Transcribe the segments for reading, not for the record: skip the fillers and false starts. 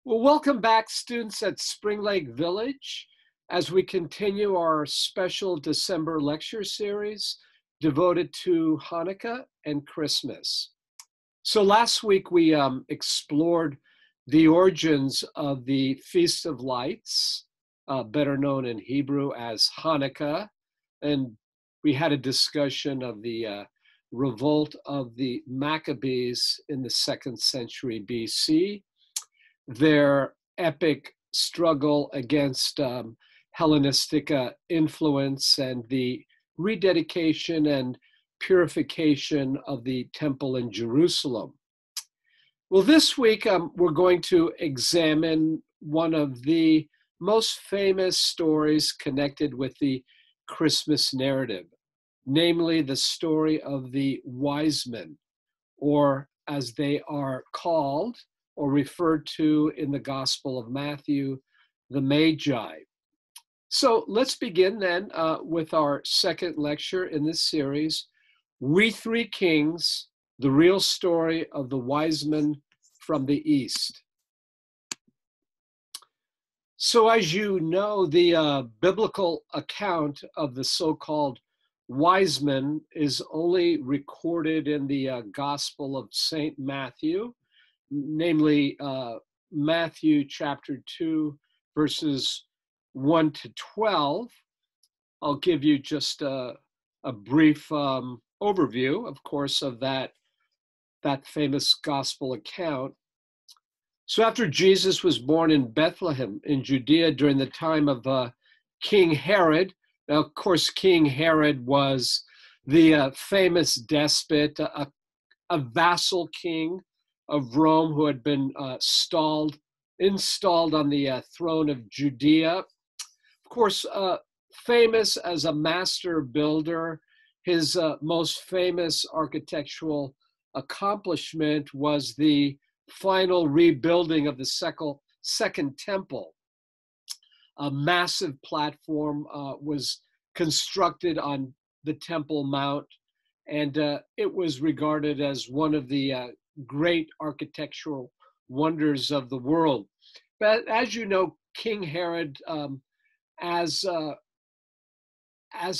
Well, welcome back, students at Spring Lake Village, as we continue our special December lecture series devoted to Hanukkah and Christmas. So last week we explored the origins of the Feast of Lights, better known in Hebrew as Hanukkah, and we had a discussion of the revolt of the Maccabees in the 2nd century BC, their epic struggle against Hellenistic influence, and the rededication and purification of the temple in Jerusalem. Well, this week we're going to examine one of the most famous stories connected with the Christmas narrative, namely the story of the wise men, or as they are called or referred to in the Gospel of Matthew, the Magi. So let's begin then with our second lecture in this series, We Three Kings, the real story of the wise men from the East. So as you know, the biblical account of the so-called wise men is only recorded in the Gospel of St. Matthew, namely Matthew chapter 2, verses 1 to 12. I'll give you just a brief overview, of course, of that famous gospel account. So after Jesus was born in Bethlehem in Judea during the time of King Herod, now of course King Herod was the famous despot, a vassal king of Rome who had been installed on the throne of Judea. Of course, famous as a master builder, his most famous architectural accomplishment was the final rebuilding of the second temple. A massive platform was constructed on the Temple Mount, and it was regarded as one of the great architectural wonders of the world. But as you know, King Herod, as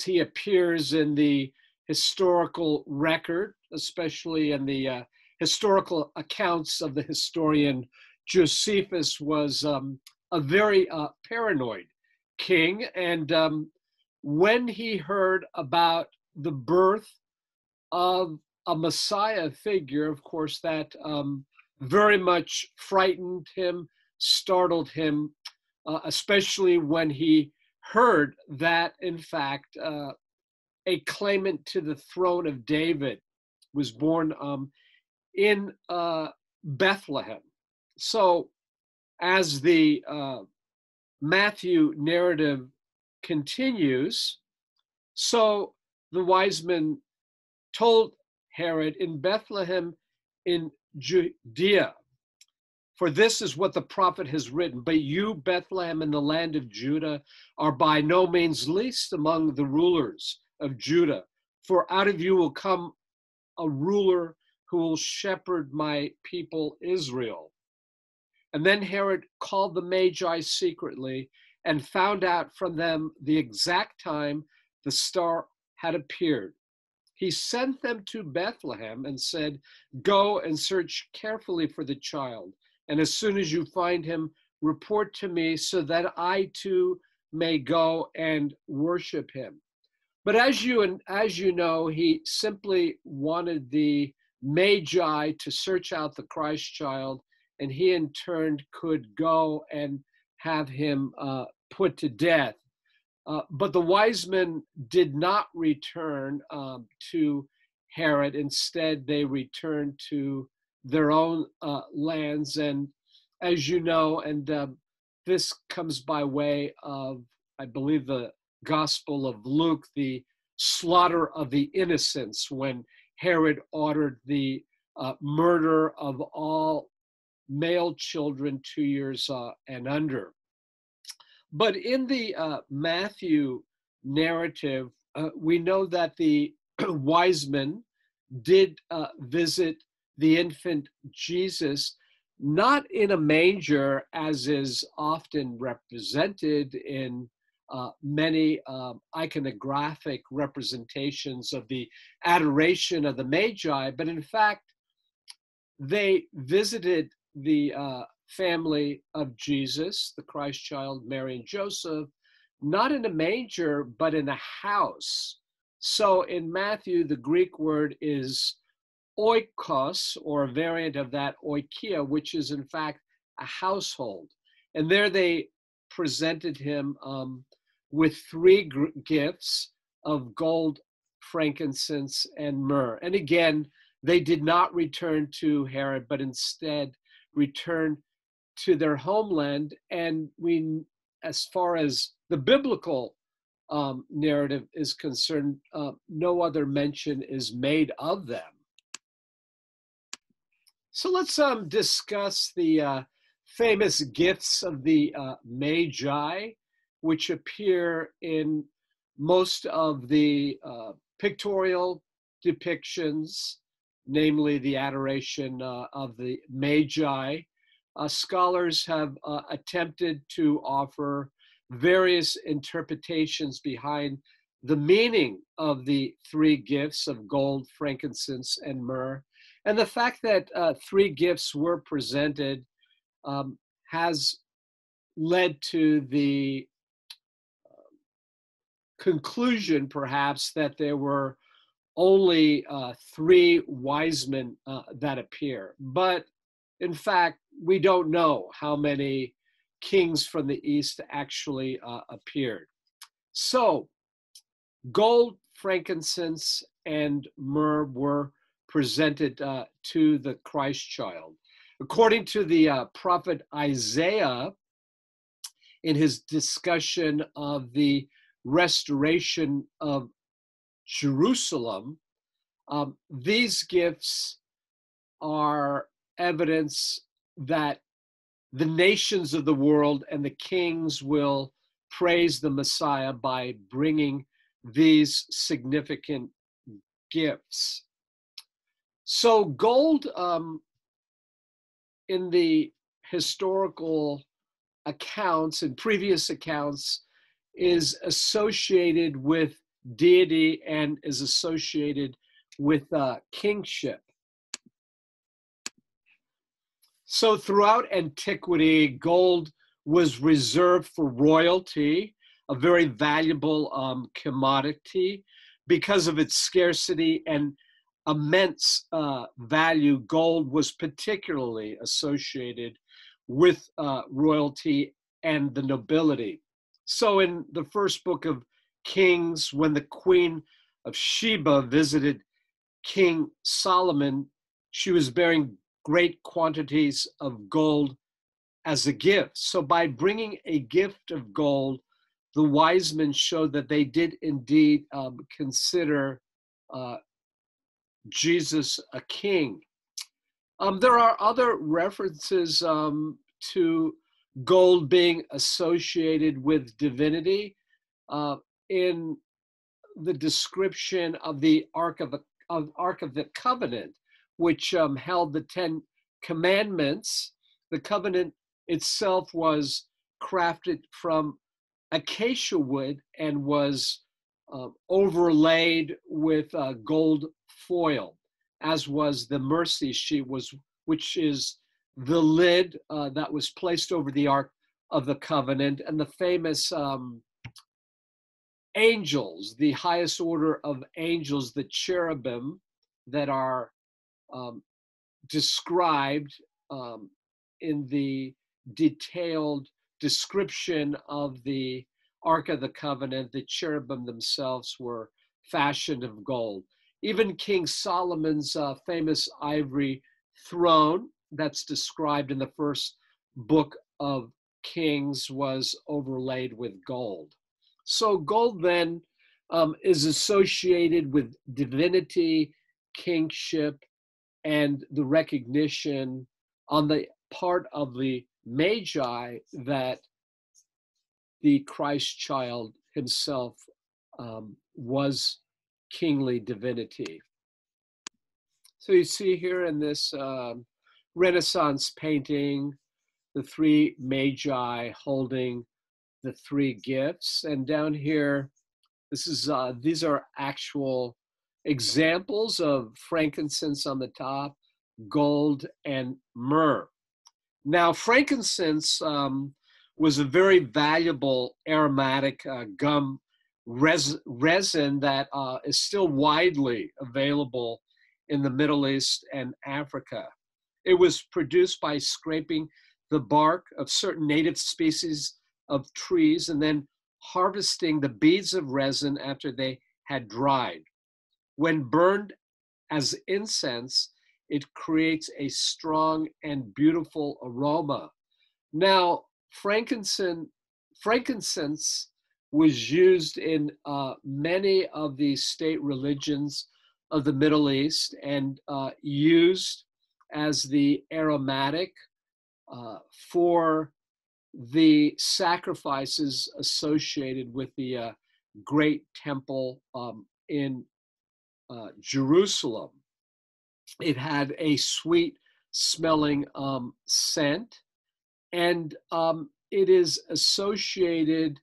he appears in the historical record, especially in the historical accounts of the historian Josephus, was a very paranoid king. And when he heard about the birth of a Messiah figure, of course, that very much frightened him, startled him, especially when he heard that, in fact, a claimant to the throne of David was born in Bethlehem. So as the Matthew narrative continues, so the wise men told Herod, in Bethlehem in Judea, for this is what the prophet has written, but you, Bethlehem, in the land of Judah, are by no means least among the rulers of Judah, for out of you will come a ruler who will shepherd my people Israel. And then Herod called the Magi secretly and found out from them the exact time the star had appeared. He sent them to Bethlehem and said, go and search carefully for the child. And as soon as you find him, report to me so that I too may go and worship him. But as you know, he simply wanted the Magi to search out the Christ child, and he in turn could go and have him put to death. But the wise men did not return to Herod. Instead, they returned to their own lands. And as you know, and this comes by way of, I believe, the Gospel of Luke, the slaughter of the innocents, when Herod ordered the murder of all male children 2 years and under. But in the Matthew narrative, we know that the wise men did visit the infant Jesus, not in a manger as is often represented in many iconographic representations of the adoration of the Magi, but in fact, they visited the family of Jesus, the Christ child, Mary and Joseph, not in a manger, but in a house. So in Matthew, the Greek word is oikos, or a variant of that, oikia, which is in fact a household. And there they presented him with three gifts of gold, frankincense, and myrrh. And again, they did not return to Herod, but instead returned to their homeland. And we, as far as the biblical narrative is concerned, no other mention is made of them. So let's discuss the famous gifts of the Magi, which appear in most of the pictorial depictions, namely the adoration of the Magi. Scholars have attempted to offer various interpretations behind the meaning of the three gifts of gold, frankincense, and myrrh. And the fact that three gifts were presented has led to the conclusion, perhaps, that there were only three wise men that appear. But in fact, we don't know how many kings from the east actually appeared. So gold, frankincense, and myrrh were presented to the Christ child. According to the prophet Isaiah, in his discussion of the restoration of Jerusalem, these gifts are evidence that the nations of the world and the kings will praise the Messiah by bringing these significant gifts. So gold, in the historical accounts and previous accounts, is associated with deity and is associated with kingship. So throughout antiquity, gold was reserved for royalty, a very valuable commodity. Because of its scarcity and immense value, gold was particularly associated with royalty and the nobility. So in the first book of Kings, when the Queen of Sheba visited King Solomon, she was bearing great quantities of gold as a gift. So by bringing a gift of gold, the wise men showed that they did indeed consider Jesus a king. There are other references to gold being associated with divinity in the description of the Ark of the Covenant, which held the 10 Commandments. The covenant itself was crafted from acacia wood and was overlaid with gold foil, as was the mercy sheet, which is the lid that was placed over the Ark of the Covenant, and the famous angels, the highest order of angels, the cherubim, that are described in the detailed description of the Ark of the Covenant. The cherubim themselves were fashioned of gold. Even King Solomon's famous ivory throne that's described in the first book of Kings was overlaid with gold. So gold then is associated with divinity, kingship, and the recognition on the part of the Magi that the Christ child himself was kingly divinity. So you see here in this Renaissance painting, the three magi holding the three gifts. And down here, these are actual examples of frankincense on the top, gold, and myrrh. Now, frankincense was a very valuable aromatic gum resin that is still widely available in the Middle East and Africa. It was produced by scraping the bark of certain native species of trees and then harvesting the beads of resin after they had dried. When burned as incense, it creates a strong and beautiful aroma. Now, frankincense was used in many of the state religions of the Middle East and used as the aromatic for the sacrifices associated with the great temple in Jerusalem. It had a sweet smelling scent, and it is associated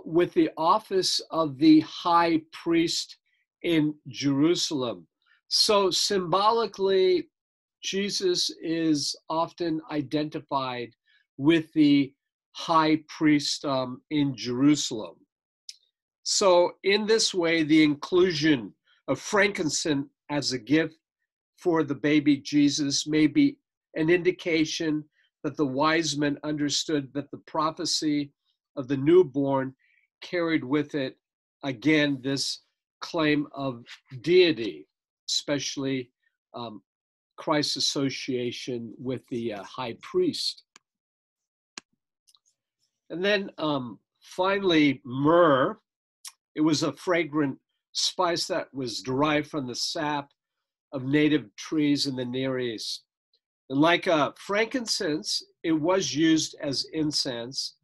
with the office of the high priest in Jerusalem. So symbolically, Jesus is often identified with the high priest in Jerusalem. So in this way, the inclusion of frankincense as a gift for the baby Jesus may be an indication that the wise men understood that the prophecy of the newborn carried with it, again, this claim of deity, especially Christ's association with the high priest. And then finally, myrrh. It was a fragrant spice that was derived from the sap of native trees in the Near East. And like frankincense, it was used as incense,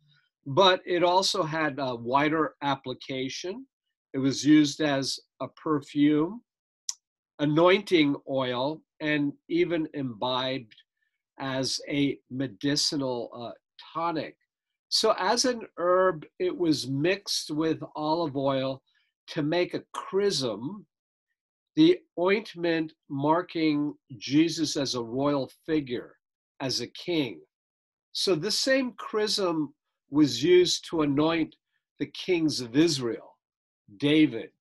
but it also had a wider application. It was used as a perfume, anointing oil, and even imbibed as a medicinal tonic. So as an herb, it was mixed with olive oil to make a chrism, the ointment marking Jesus as a royal figure, as a king. So this same chrism was used to anoint the kings of Israel. David,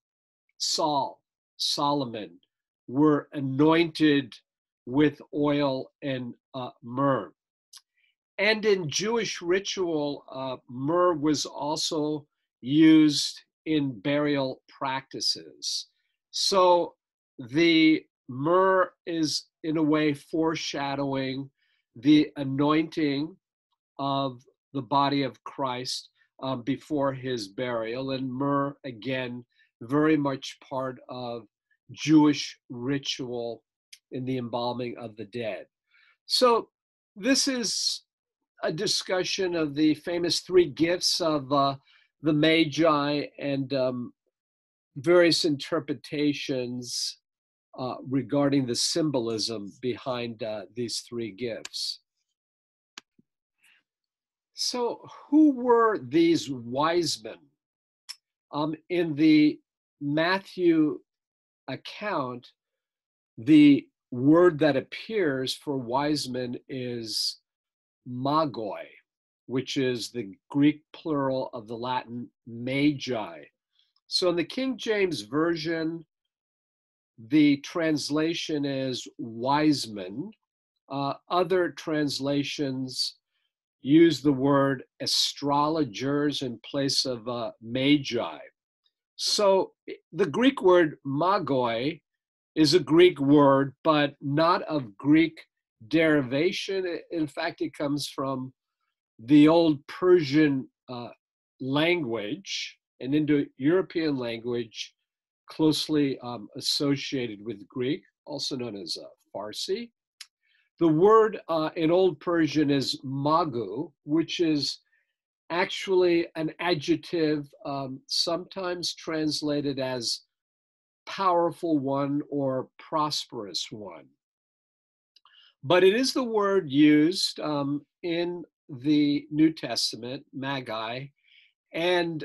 Saul, Solomon were anointed with oil and myrrh. And in Jewish ritual, myrrh was also used in burial practices. So the myrrh is in a way foreshadowing the anointing of the body of Christ before his burial. And myrrh, again, very much part of Jewish ritual in the embalming of the dead. So this is a discussion of the famous three gifts of the Magi and various interpretations regarding the symbolism behind these three gifts. So who were these wise men? In the Matthew account, the word that appears for wise men is magoi, which is the Greek plural of the Latin magi. So in the King James Version, the translation is wise men. Other translations use the word astrologers in place of magi. So the Greek word magoi is a Greek word, but not of Greek derivation. In fact, it comes from the old Persian language, an Indo-European language closely associated with Greek, also known as Farsi. The word in Old Persian is magu, which is actually an adjective, sometimes translated as powerful one or prosperous one. but it is the word used in the New Testament, magi, and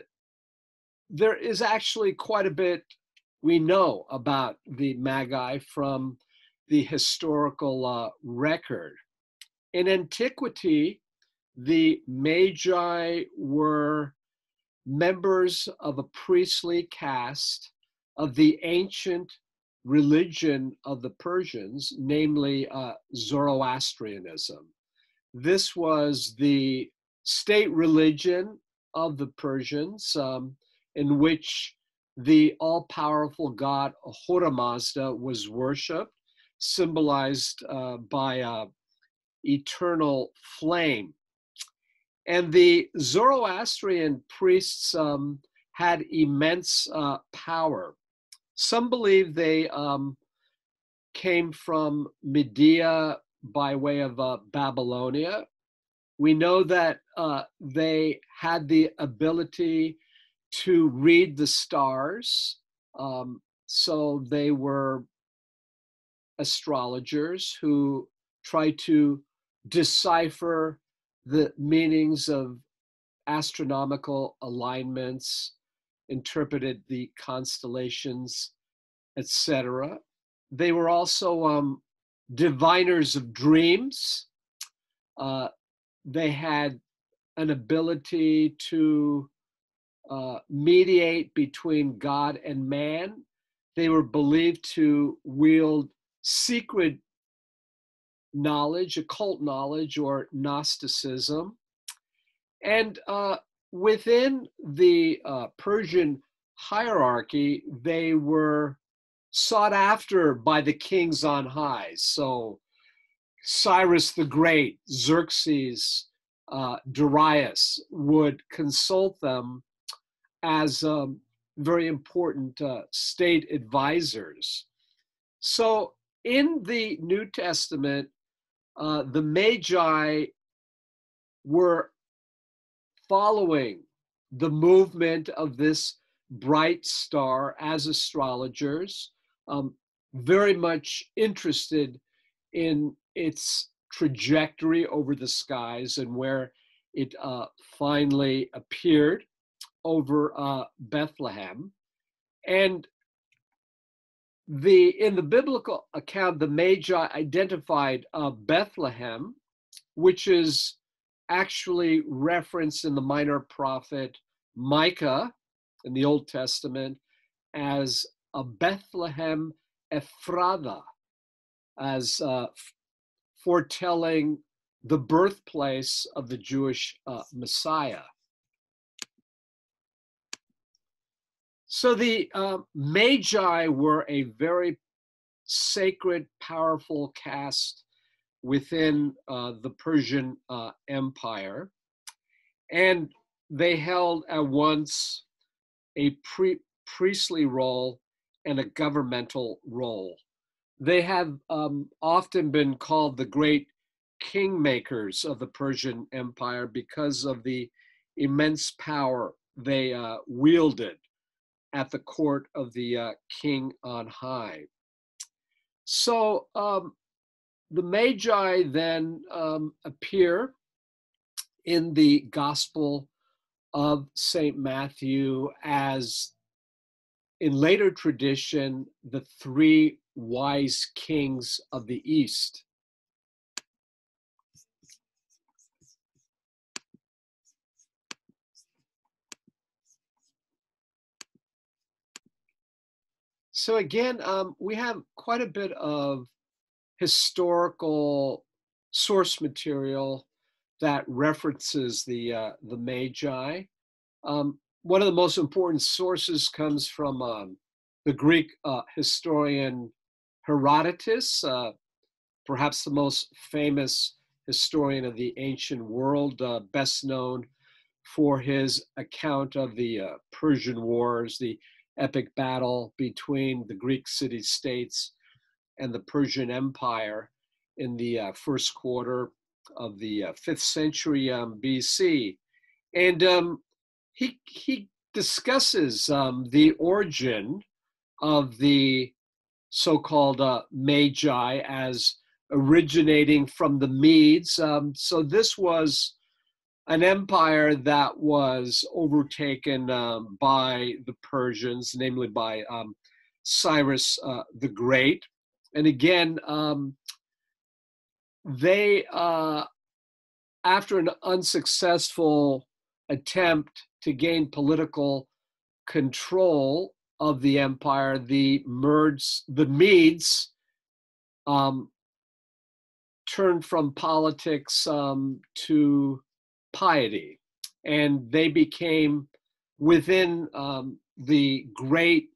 there is actually quite a bit we know about the magi from the historical record. In antiquity, the magi were members of a priestly caste of the ancient religion of the Persians, namely Zoroastrianism. This was the state religion of the Persians, in which the all-powerful god Ahura Mazda was worshipped, symbolized by eternal flame. And the Zoroastrian priests had immense power. Some believe they came from Media by way of Babylonia. We know that they had the ability to read the stars. So they were astrologers who tried to decipher the meanings of astronomical alignments, interpreted the constellations, etc. They were also diviners of dreams. They had an ability to mediate between God and man. They were believed to wield secret knowledge, occult knowledge, or Gnosticism. And within the Persian hierarchy, they were sought after by the kings on high. So Cyrus the Great, Xerxes, Darius would consult them as very important state advisors. So in the New Testament, the Magi were following the movement of this bright star as astrologers, very much interested in its trajectory over the skies and where it finally appeared over Bethlehem. And in the biblical account, the Magi identified Bethlehem, which is actually referenced in the minor prophet Micah in the Old Testament as a Bethlehem Ephrathah, as foretelling the birthplace of the Jewish Messiah. So the Magi were a very sacred, powerful caste within the Persian Empire. And they held at once a priestly role and a governmental role. They have often been called the great kingmakers of the Persian Empire because of the immense power they wielded at the court of the king on high. So the Magi then appear in the Gospel of St. Matthew as, in later tradition, the three wise kings of the East. So again, we have quite a bit of historical source material that references the Magi. One of the most important sources comes from the Greek historian Herodotus, perhaps the most famous historian of the ancient world, best known for his account of the Persian Wars, the epic battle between the Greek city-states and the Persian Empire in the first quarter of the 5th century BC. And he discusses the origin of the so-called Magi as originating from the Medes. So this was an empire that was overtaken by the Persians, namely by Cyrus the Great. And again, they, after an unsuccessful attempt to gain political control of the empire, the Medes turned from politics to piety, and they became within the great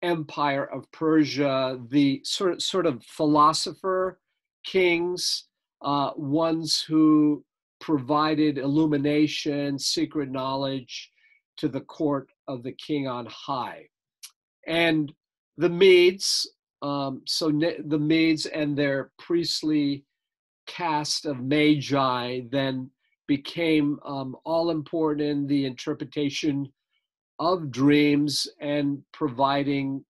empire of Persia the sort of philosopher kings, ones who provided illumination, secret knowledge to the court of the king on high. And the Medes, the Medes and their priestly caste of magi then became all important in the interpretation of dreams and providing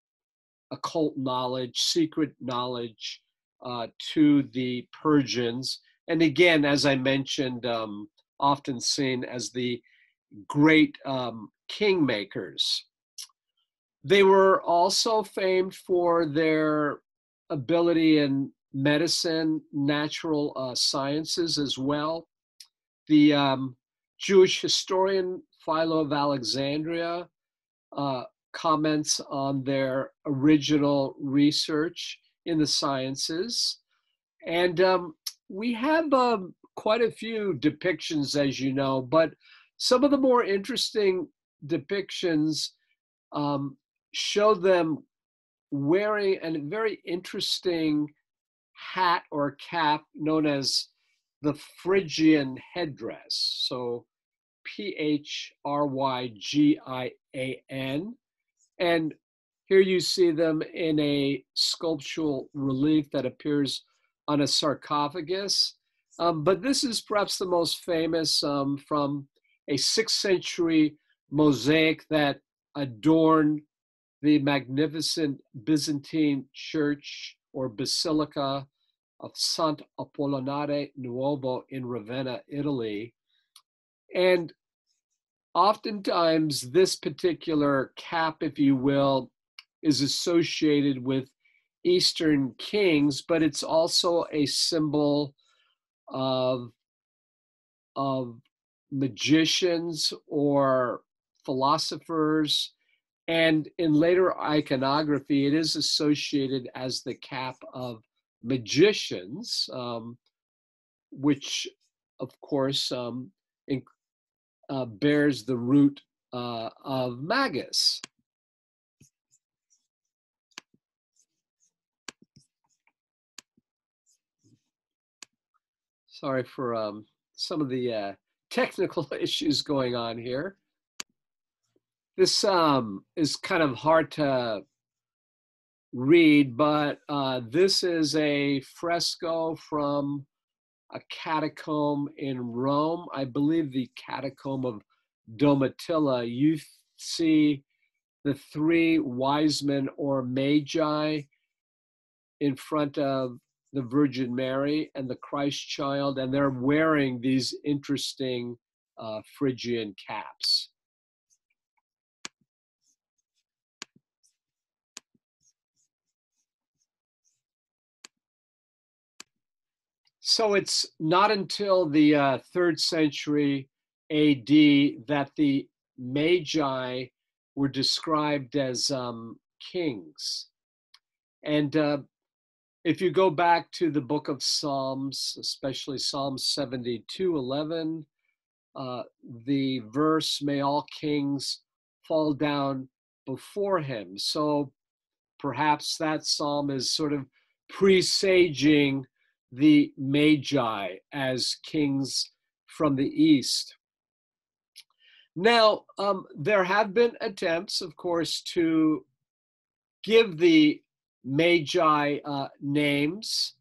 occult knowledge, secret knowledge to the Persians. And again, as I mentioned, often seen as the great kingmakers. They were also famed for their ability in medicine, natural sciences as well. The Jewish historian Philo of Alexandria comments on their original research in the sciences. And we have quite a few depictions, as you know, but some of the more interesting depictions show them wearing a very interesting hat or cap known as the Phrygian headdress. So Phrygian. And here you see them in a sculptural relief that appears on a sarcophagus. But this is perhaps the most famous from a 6th century mosaic that adorned the magnificent Byzantine church or basilica of Sant'Apollinare Nuovo in Ravenna, Italy. And oftentimes this particular cap, if you will, is associated with Eastern kings, but it's also a symbol of magicians or philosophers. And in later iconography, it is associated as the cap of magicians, which, of course, bears the root of magus. Sorry for some of the technical issues going on here. This is kind of hard to read, but this is a fresco from a catacomb in Rome. I believe the catacomb of Domitilla. You see the 3 wise men or magi in front of the Virgin Mary and the Christ child, and they're wearing these interesting Phrygian caps. So it's not until the 3rd century AD that the Magi were described as kings. And if you go back to the book of Psalms, especially Psalm 72:11, the verse, "May all kings fall down before him." So perhaps that psalm is sort of presaging the Magi as kings from the East. Now, there have been attempts, of course, to give the Magi names.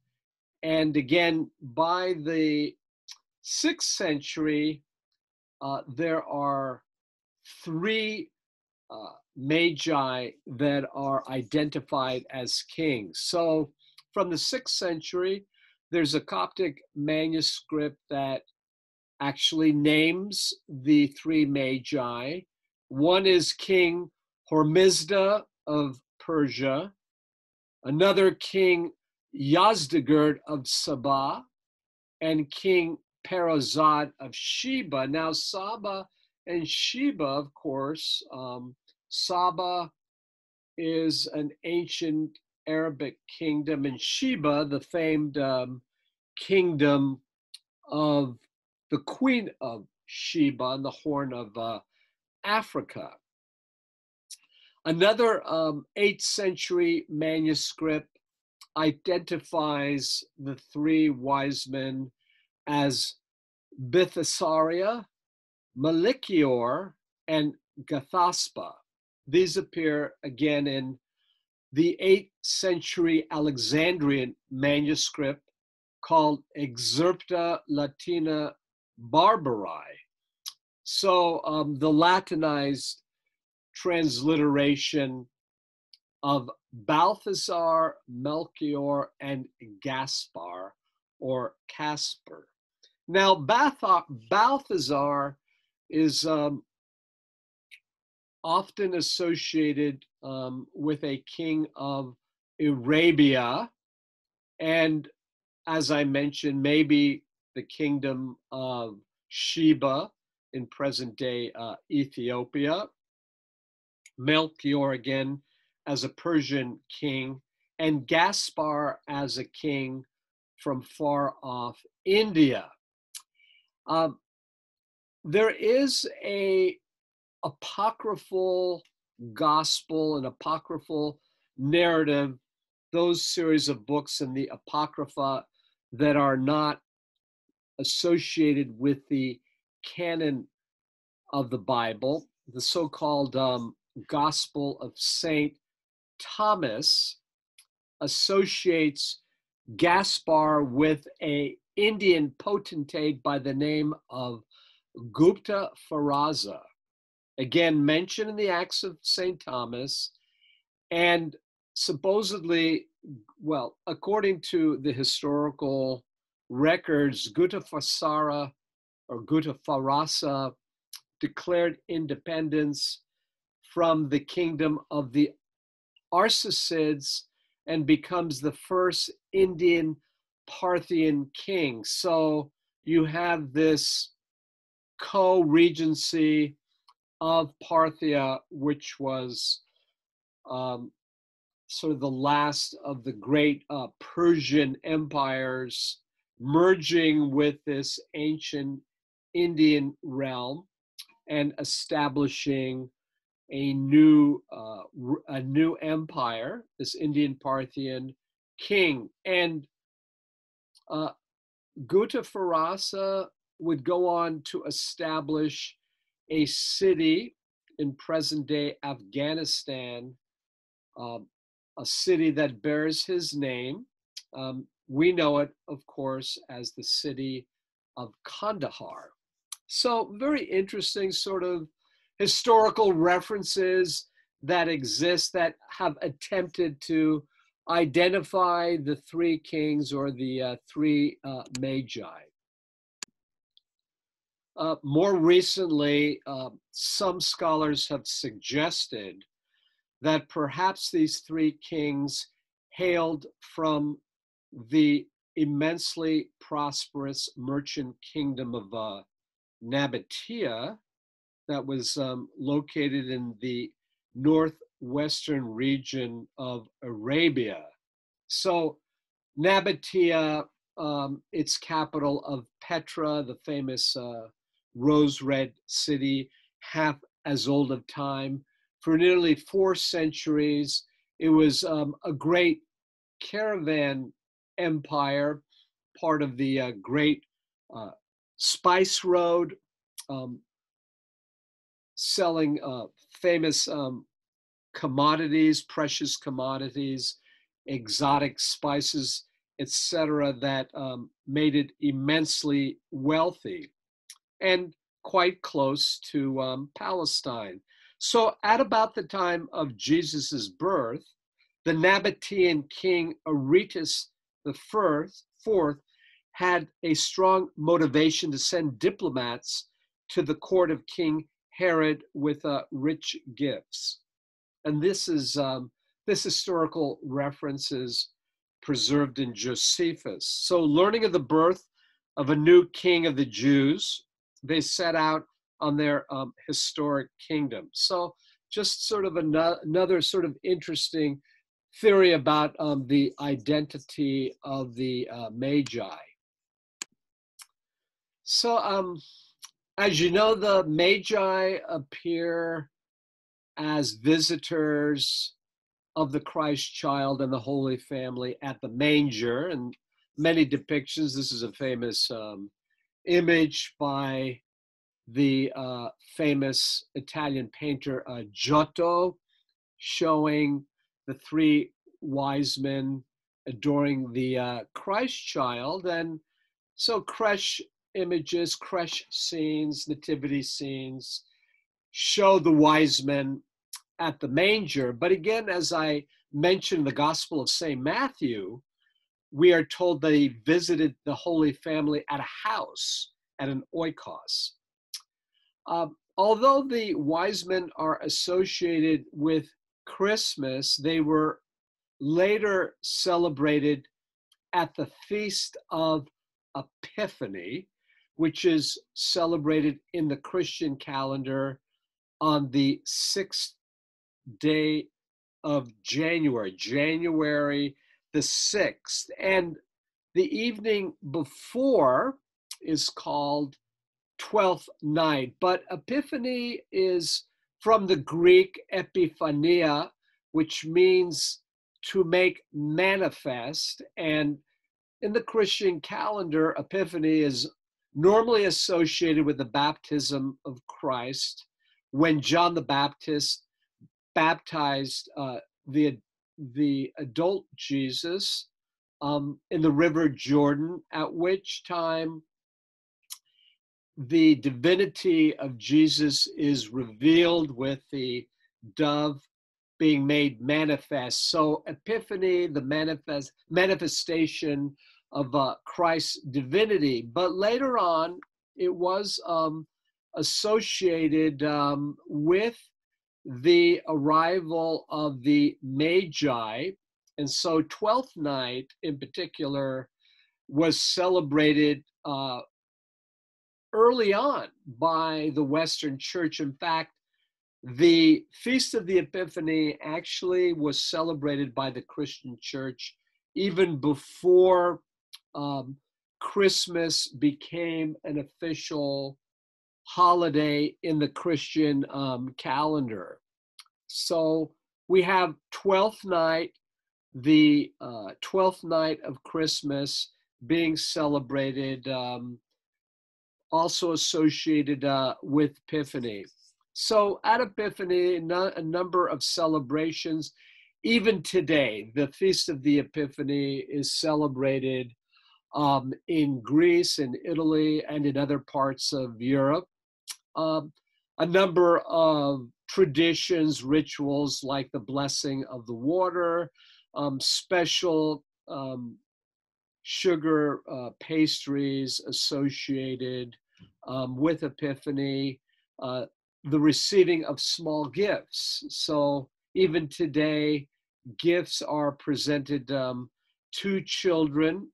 And again, by the 6th century, there are 3 Magi that are identified as kings. So from the 6th century, there's a Coptic manuscript that actually names the three magi. One is King Hormizda of Persia, another King Yazdegerd of Saba, and King Perazad of Sheba. Now, Saba and Sheba, of course, Saba is an ancient Arabic kingdom, and Sheba, the famed kingdom of the Queen of Sheba on the Horn of Africa. Another 8th century manuscript identifies the three wise men as Bithasaria, Malikior, and Gathaspa. These appear again in the 8th century Alexandrian manuscript called Excerpta Latina Barbari. So the Latinized transliteration of Balthasar, Melchior, and Gaspar, or Casper. Now, Balthasar is often associated with a king of Arabia, and as I mentioned, maybe the kingdom of Sheba in present-day Ethiopia. Melchior again as a Persian king, and Gaspar as a king from far off India. There is a apocryphal gospel, an apocryphal narrative, those series of books in the Apocrypha that are not associated with the canon of the Bible, the so-called Gospel of Saint Thomas associates Gaspar with an Indian potentate by the name of Gupta Faraza, again mentioned in the Acts of St. Thomas, and supposedly, well, according to the historical records, Gupta Fasara or Gupta Farasa declared independence from the kingdom of the Arsacids and becomes the first Indian Parthian king. So you have this co-regency of Parthia, which was sort of the last of the great Persian empires, merging with this ancient Indian realm and establishing a new empire, this Indian Parthian king. And Gupta Farasa would go on to establish a city in present-day Afghanistan, a city that bears his name. We know it, of course, as the city of Kandahar. So very interesting sort of historical references that exist that have attempted to identify the three kings or the three magi. More recently, some scholars have suggested that perhaps these three kings hailed from the immensely prosperous merchant kingdom of Nabatea that was located in the northwestern region of Arabia. So Nabatea, its capital of Petra, the famous rose red city, half as old of time. For nearly 4 centuries, it was a great caravan empire, part of the great spice road, selling famous commodities, precious commodities, exotic spices, etc., that made it immensely wealthy and quite close to Palestine. So at about the time of Jesus's birth, the Nabatean king Aretas IV had a strong motivation to send diplomats to the court of King Herod with rich gifts. And this historical reference is preserved in Josephus. So, learning of the birth of a new king of the Jews, they set out on their historic kingdom. So, just sort of another sort of interesting theory about the identity of the Magi. So, as you know, the Magi appear as visitors of the Christ child and the Holy Family at the manger, and many depictions. This is a famous image by the famous Italian painter Giotto, showing the three wise men adoring the Christ child. And so creche images, creche scenes, nativity scenes show the wise men at the manger. But again, as I mentioned in the Gospel of St. Matthew, we are told that he visited the Holy Family at a house, at an oikos. Although the wise men are associated with Christmas, they were later celebrated at the Feast of Epiphany, which is celebrated in the Christian calendar on the 6th day of January, January the 6th. And the evening before is called Twelfth Night. But Epiphany is from the Greek epiphania, which means to make manifest. And in the Christian calendar, Epiphany is normally associated with the baptism of Christ, when John the Baptist baptized the adult Jesus in the River Jordan, at which time the divinity of Jesus is revealed with the dove being made manifest. So Epiphany, the manifestation of Christ's divinity. But later on, it was associated with the arrival of the Magi. And so 12th night in particular was celebrated early on by the Western Church. In fact, the Feast of the Epiphany actually was celebrated by the Christian Church even before Christmas became an official holiday in the Christian calendar. So we have 12th night, the 12th night of Christmas being celebrated, also associated with Epiphany. So at Epiphany, a number of celebrations. Even today, the Feast of the Epiphany is celebrated in Greece, in Italy, and in other parts of Europe. A number of traditions, rituals like the blessing of the water, special sugar pastries associated with Epiphany, the receiving of small gifts. So even today, gifts are presented to children,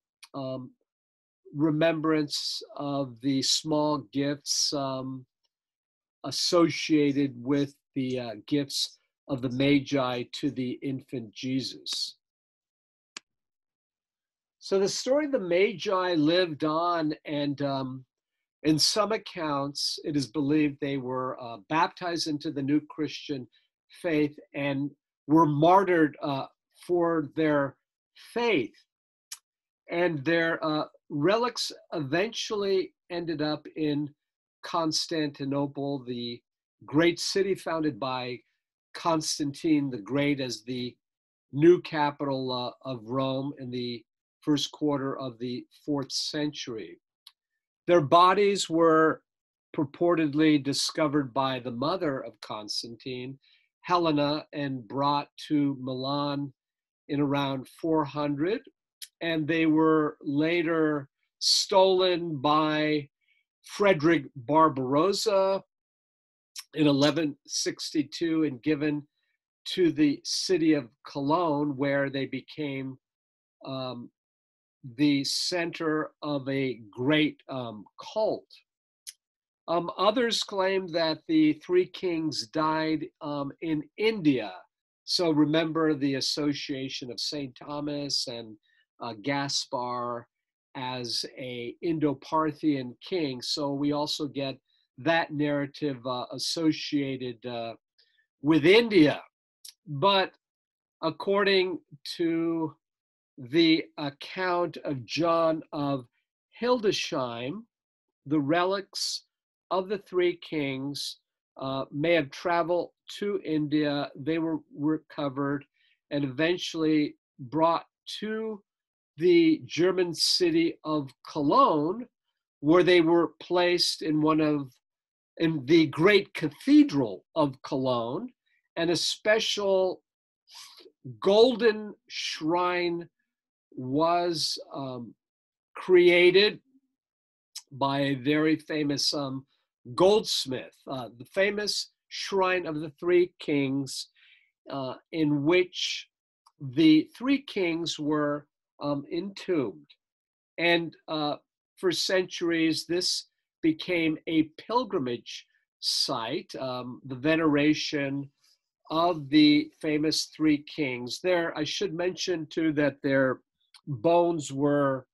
remembrance of the small gifts associated with the gifts of the Magi to the infant Jesus. So the story of the Magi lived on, and in some accounts, it is believed they were baptized into the new Christian faith and were martyred for their faith. And their relics eventually ended up in Constantinople, the great city founded by Constantine the Great as the new capital of Rome in the first quarter of the 4th century. Their bodies were purportedly discovered by the mother of Constantine, Helena, and brought to Milan in around 400, and they were later stolen by Frederick Barbarossa in 1162 and given to the city of Cologne, where they became the center of a great cult. Others claim that the three kings died in India. So remember the association of St. Thomas and Gaspar as a Indo-Parthian king. So we also get that narrative associated with India. But according to the account of John of Hildesheim, the relics of the three kings may have traveled to India. They were recovered and eventually brought to the German city of Cologne, where they were placed in the great cathedral of Cologne, and a special golden shrine was created by a very famous goldsmith, the famous shrine of the three kings, in which the three kings were entombed. And for centuries, this became a pilgrimage site, the veneration of the famous three kings. There, I should mention too that their bones were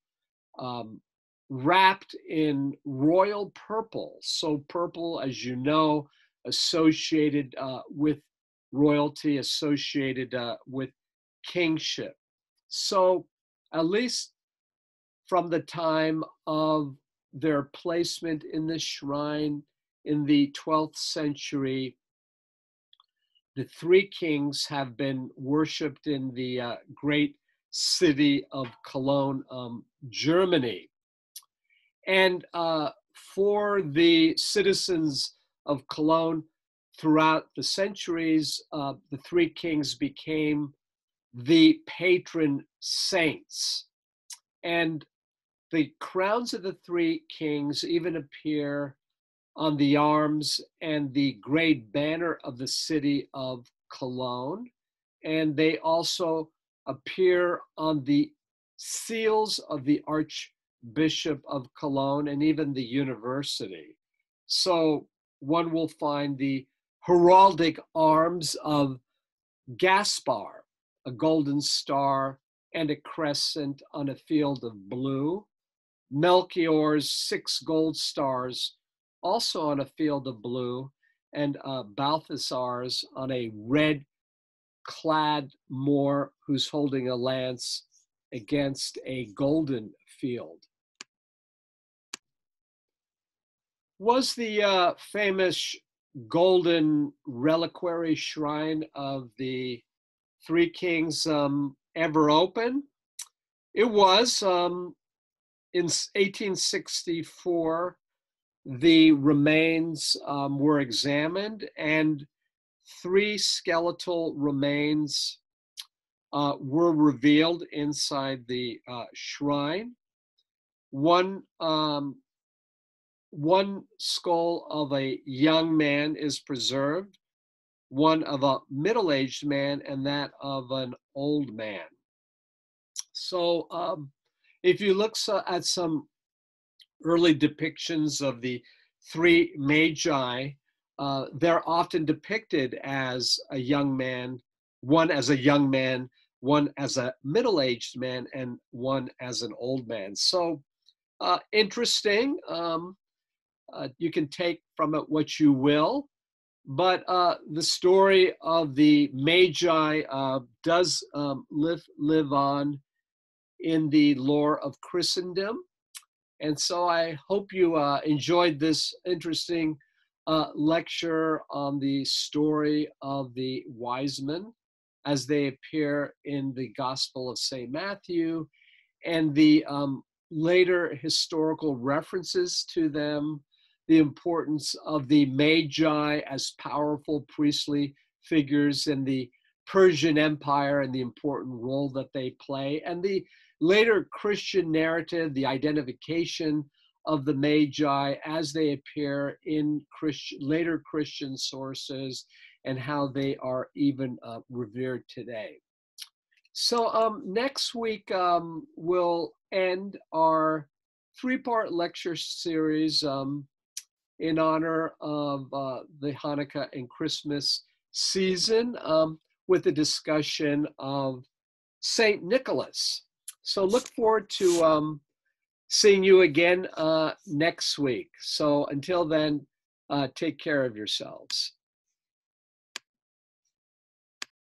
wrapped in royal purple. So purple, as you know, associated with royalty, associated with kingship. So at least from the time of their placement in the shrine in the 12th century, the three kings have been worshipped in the great city of Cologne, Germany. And for the citizens of Cologne throughout the centuries, the three kings became the patron saints. And the crowns of the three kings even appear on the arms and the great banner of the city of Cologne. And they also appear on the seals of the Archbishop of Cologne and even the university. So one will find the heraldic arms of Gaspar, a golden star and a crescent on a field of blue. Melchior's 6 gold stars, also on a field of blue, and Balthasar's on a red-clad Moor who's holding a lance against a golden field. Was the famous golden reliquary shrine of the three kings ever open? It was. In 1864, the remains were examined, and 3 skeletal remains were revealed inside the shrine. One skull of a young man is preserved, one of a middle-aged man, and that of an old man. So if you look at some early depictions of the three magi, they're often depicted as a young man, one as a young man, one as a middle-aged man, and one as an old man. So interesting. You can take from it what you will, but the story of the magi does live on in the lore of Christendom. And so I hope you enjoyed this interesting lecture on the story of the wise men as they appear in the Gospel of St. Matthew, and the later historical references to them, the importance of the Magi as powerful priestly figures in the Persian Empire and the important role that they play, and the later Christian narrative, the identification of the Magi as they appear in later Christian sources, and how they are even revered today. So next week we'll end our three-part lecture series in honor of the Hanukkah and Christmas season with a discussion of Saint Nicholas. So look forward to seeing you again next week. So until then, take care of yourselves.